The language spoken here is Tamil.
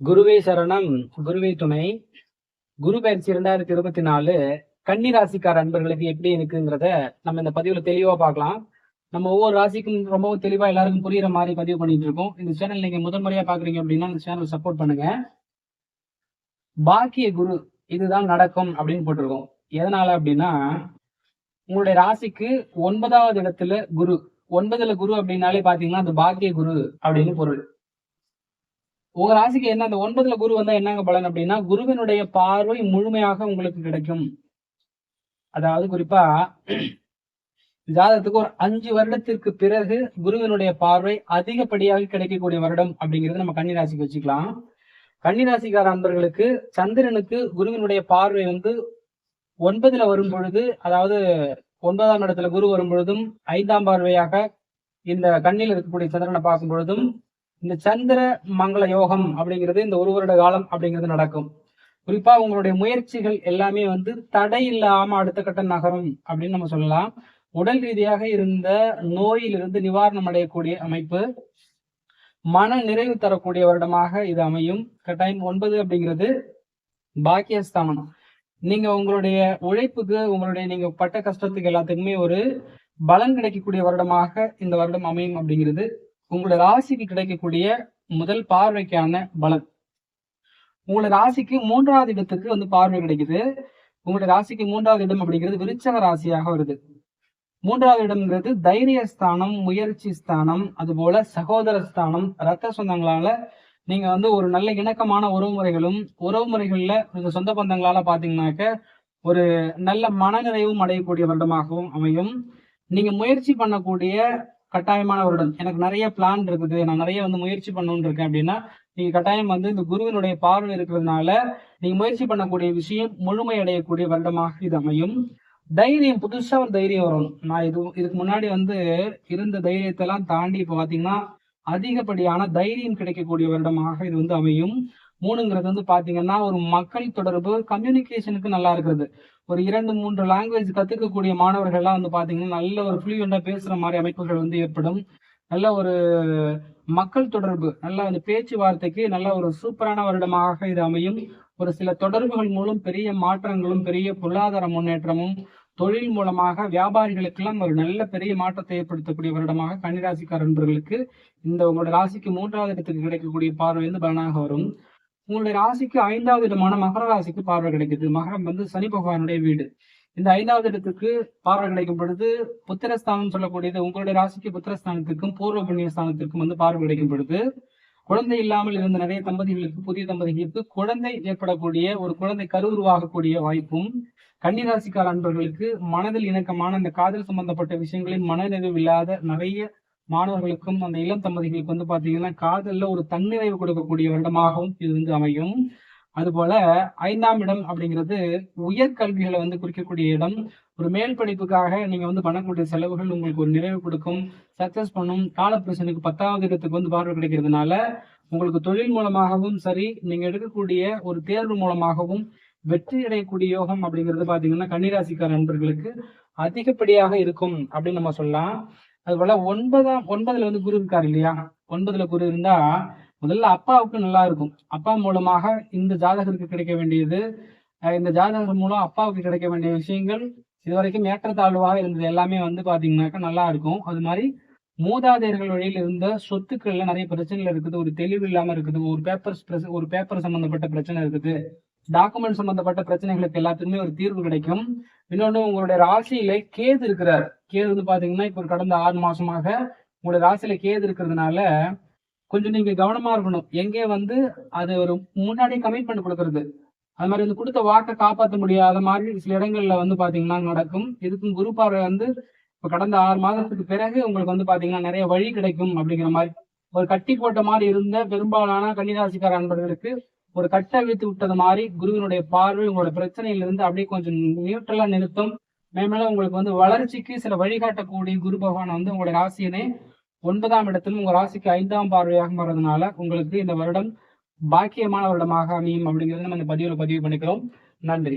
குருவே சரணம், குருவே துணை. குரு பயிற்சி 2024 கன்னி ராசிக்கார அன்பர்களுக்கு எப்படி இருக்குங்கிறத நம்ம இந்த பதிவுல தெளிவா பார்க்கலாம். நம்ம ஒவ்வொரு ராசிக்கும் ரொம்பவும் தெளிவா எல்லாருக்கும் புரியுற மாதிரி பதிவு பண்ணிட்டு இருக்கோம். இந்த சேனல் நீங்க முதல் முறையா பாக்குறீங்க அப்படின்னா இந்த சேனல் சப்போர்ட் பண்ணுங்க. பாக்கிய குரு இதுதான் நடக்கும் அப்படின்னு போட்டிருக்கோம். எதனால அப்படின்னா, உங்களுடைய ராசிக்கு 9வது இடத்துல குரு. 9ல குரு அப்படின்னாலே பாத்தீங்கன்னா அது பாக்கிய குரு அப்படின்னு பொருள். உங்க ராசிக்கு என்ன, அந்த 9ல குரு வந்தா என்னங்க பலன் அப்படின்னா, குருவினுடைய பார்வை முழுமையாக உங்களுக்கு கிடைக்கும். அதாவது குறிப்பா ஜாதகத்துக்கு ஒரு 5 வருடத்திற்கு பிறகு குருவினுடைய பார்வை அதிகப்படியாக கிடைக்கக்கூடிய வருடம் அப்படிங்கிறது நம்ம கன்னிராசிக்கு வச்சுக்கலாம். கன்னிராசிக்கார அன்பர்களுக்கு சந்திரனுக்கு குருவினுடைய பார்வை 9ல வரும் பொழுது, அதாவது 9ஆம் இடத்துல குரு வரும் பொழுதும் 5ஆம் பார்வையாக இந்த கண்ணில் இருக்கக்கூடிய சந்திரனை பார்க்கும் பொழுதும் இந்த சந்திர மங்கள யோகம் அப்படிங்கிறது இந்த 1 வருட காலம் அப்படிங்கிறது நடக்கும். குறிப்பா உங்களுடைய முயற்சிகள் எல்லாமே தடை இல்லாம அடுத்த கட்ட நகரும் அப்படின்னு நம்ம சொல்லலாம். உடல் ரீதியாக இருந்த நோயிலிருந்து நிவாரணம் அடையக்கூடிய அமைப்பு, மன நிறைவு தரக்கூடிய வருடமாக இது அமையும். கட்டாயம் 9 அப்படிங்கிறது பாக்கியஸ்தானம். நீங்க உங்களுடைய உழைப்புக்கு, நீங்க பட்ட கஷ்டத்துக்கு எல்லாத்துக்குமே ஒரு பலன் கிடைக்கக்கூடிய வருடமாக இந்த வருடம் அமையும் அப்படிங்கிறது உங்களுடைய ராசிக்கு கிடைக்கக்கூடிய முதல் பார்வைக்கான பலன். உங்களுடைய ராசிக்கு 3வது இடத்துக்கு பார்வை கிடைக்குது. உங்களுடைய ராசிக்கு 3வது இடம் அப்படிங்கிறது விருச்சக ராசியாக வருது. 3வது இடம்ங்கிறது தைரியஸ்தானம், முயற்சி ஸ்தானம், அதுபோல சகோதர ஸ்தானம். ரத்த சொந்தங்களால நீங்க ஒரு நல்ல இணக்கமான உறவுமுறைகள்ல உங்க சொந்த பந்தங்களால பாத்தீங்கன்னாக்க ஒரு நல்ல மனநிறைவும் அடையக்கூடிய வருடமாகவும் அமையும். நீங்க முயற்சி பண்ணக்கூடிய கட்டாயமான வருடம். எனக்கு நிறைய பிளான் இருக்குது, நான் நிறைய முயற்சி பண்ணணும்னு இருக்கேன் அப்படின்னா, நீங்க கட்டாயம் இந்த குருவினுடைய பார்வை இருக்கிறதுனால நீங்க முயற்சி பண்ணக்கூடிய விஷயம் முழுமையடையக்கூடிய வருடமாக இது அமையும். தைரியம், புதுசா ஒரு தைரியம் வரும். நான் இதுக்கு முன்னாடி இருந்த தைரியத்தை எல்லாம் தாண்டி இப்ப பாத்தீங்கன்னா அதிகப்படியான தைரியம் கிடைக்கக்கூடிய வருடமாக இது அமையும். 3ங்கிறது பாத்தீங்கன்னா ஒரு மக்கள் தொடர்பு, கம்யூனிகேஷனுக்கு நல்லா இருக்கிறது. ஒரு 2-3 லாங்குவேஜ் கத்துக்கக்கூடிய மாணவர்கள்லாம் பாத்தீங்கன்னா நல்ல ஒரு ஃப்ளூயண்டா பேசுற மாதிரி அமைப்புகள் ஏற்படும். நல்ல ஒரு மக்கள் தொடர்பு, நல்ல பேச்சுவார்த்தைக்கு நல்ல ஒரு சூப்பரான வருடமாக இது அமையும். ஒரு சில தொடர்புகள் மூலம் பெரிய மாற்றங்களும், பெரிய பொருளாதார முன்னேற்றமும், தொழில் மூலமாக வியாபாரிகளுக்கெல்லாம் ஒரு நல்ல பெரிய மாற்றத்தை ஏற்படுத்தக்கூடிய வருடமாக கன்னிராசிக்கார நண்பர்களுக்கு இந்த உங்களுடைய ராசிக்கு 3வது இடத்துக்கு கிடைக்கக்கூடிய பார்வை பலனாக வரும். உங்களுடைய ராசிக்கு 5வது இடமான மகர ராசிக்கு பார்வை கிடைக்குது. மகரம் சனி பகவானுடைய வீடு. இந்த 5வது இடத்துக்கு பார்வை கிடைக்கும் பொழுது புத்திரஸ்தானம் சொல்லக்கூடியது உங்களுடைய ராசிக்கு புத்திரஸ்தானத்திற்கும் பூர்வ புண்ணிய ஸ்தானத்திற்கும் பார்வை கிடைக்கும் பொழுது குழந்தை இல்லாமல் இருந்த நிறைய தம்பதிகளுக்கு, புதிய தம்பதிகளுக்கு குழந்தை ஏற்படக்கூடிய, ஒரு குழந்தை கருவுருவாகக்கூடிய வாய்ப்பும், கன்னிராசிக்கார அன்பர்களுக்கு மனதில் இணக்கமான அந்த காதல் சம்பந்தப்பட்ட விஷயங்களில் மனநிறைவு இல்லாத நிறைய மாணவர்களுக்கும் அந்த இளம் தம்பதிகளுக்கு பாத்தீங்கன்னா காதல்ல ஒரு தன்னிறைவு கொடுக்கக்கூடிய வருடமாகவும் இது அமையும். அதுபோல 5ஆம் இடம் அப்படிங்கிறது உயர்கல்விகளை குறிக்கக்கூடிய இடம். ஒரு மேல் படிப்புக்காக நீங்க பண்ணக்கூடிய செலவுகள் உங்களுக்கு ஒரு நிறைவு கொடுக்கும், சக்சஸ் பண்ணும். காலப்பிரசனுக்கு 10வது இடத்துக்கு பார்வை கிடைக்கிறதுனால உங்களுக்கு தொழில் மூலமாகவும் சரி, நீங்க எடுக்கக்கூடிய ஒரு தேர்வு மூலமாகவும் வெற்றி அடையக்கூடிய யோகம் அப்படிங்கிறது பாத்தீங்கன்னா கன்னிராசிக்கார நண்பர்களுக்கு அதிகப்படியாக இருக்கும் அப்படின்னு நம்ம சொல்லலாம். அதுபோல 9ல குரு இருக்காரு இல்லையா, 9ல குரு இருந்தா முதல்ல அப்பாவுக்கு நல்லா இருக்கும். அப்பா மூலமாக இந்த ஜாதகருக்கு கிடைக்க வேண்டியது, இந்த ஜாதகர் மூலம் அப்பாவுக்கு கிடைக்க வேண்டிய விஷயங்கள் இதுவரைக்கும் ஏற்றத்தாழ்வாக இருந்தது எல்லாமே பாத்தீங்கன்னாக்கா நல்லா இருக்கும். அது மாதிரி மூதாதையர்கள் வழியில் இருந்த சொத்துக்கள்ல நிறைய பிரச்சனைகள் இருக்குது, ஒரு தெளிவு இல்லாம இருக்குது, ஒரு பேப்பர் சம்பந்தப்பட்ட பிரச்சனை இருக்குது, டாக்குமெண்ட் சம்பந்தப்பட்ட பிரச்சனைகளுக்கு எல்லாத்துக்குமே ஒரு தீர்வு கிடைக்கும். இன்னொன்னு, உங்களுடைய ராசியில கேது இருக்கிறார். கேது பாத்தீங்கன்னா இப்ப கடந்த 6 மாசமாக உங்களுடைய ராசியில கேது இருக்கிறதுனால கொஞ்சம் நீங்க கவனமா இருக்கணும். எங்கே அது ஒரு முன்னாடி கமிட்மெண்ட் கொடுக்கறது, அது மாதிரி கொடுத்த வாக்கை காப்பாற்ற முடியாத மாதிரி சில இடங்கள்ல பாத்தீங்கன்னா நடக்கும். இதுக்கும் குரு பார்வை இப்ப கடந்த 6 மாதத்துக்கு பிறகு உங்களுக்கு பாத்தீங்கன்னா நிறைய வழி கிடைக்கும் அப்படிங்கிற மாதிரி, ஒரு கட்டி போட்ட மாதிரி இருந்த பெரும்பாலான கன்னிராசிக்கார அன்பர்களுக்கு ஒரு கட்டை அவிழ்த்து விட்டது மாதிரி குருவினுடைய பார்வை உங்களோட பிரச்சனையிலிருந்து அப்படியே கொஞ்சம் நியூட்ரலா நிறுத்தும். மேலும் உங்களுக்கு வளர்ச்சிக்கு சில வழிகாட்டக்கூடிய குரு பகவான் உங்களுடைய ராசியினை 9ஆம் இடத்திலும் உங்க ராசிக்கு 5ஆம் பார்வையாக வர்றதுனால உங்களுக்கு இந்த வருடம் பாக்கியமான வருடமாக அமையும் அப்படிங்கிறது நம்ம இந்த பதிவு பண்ணிக்கிறோம். நன்றி.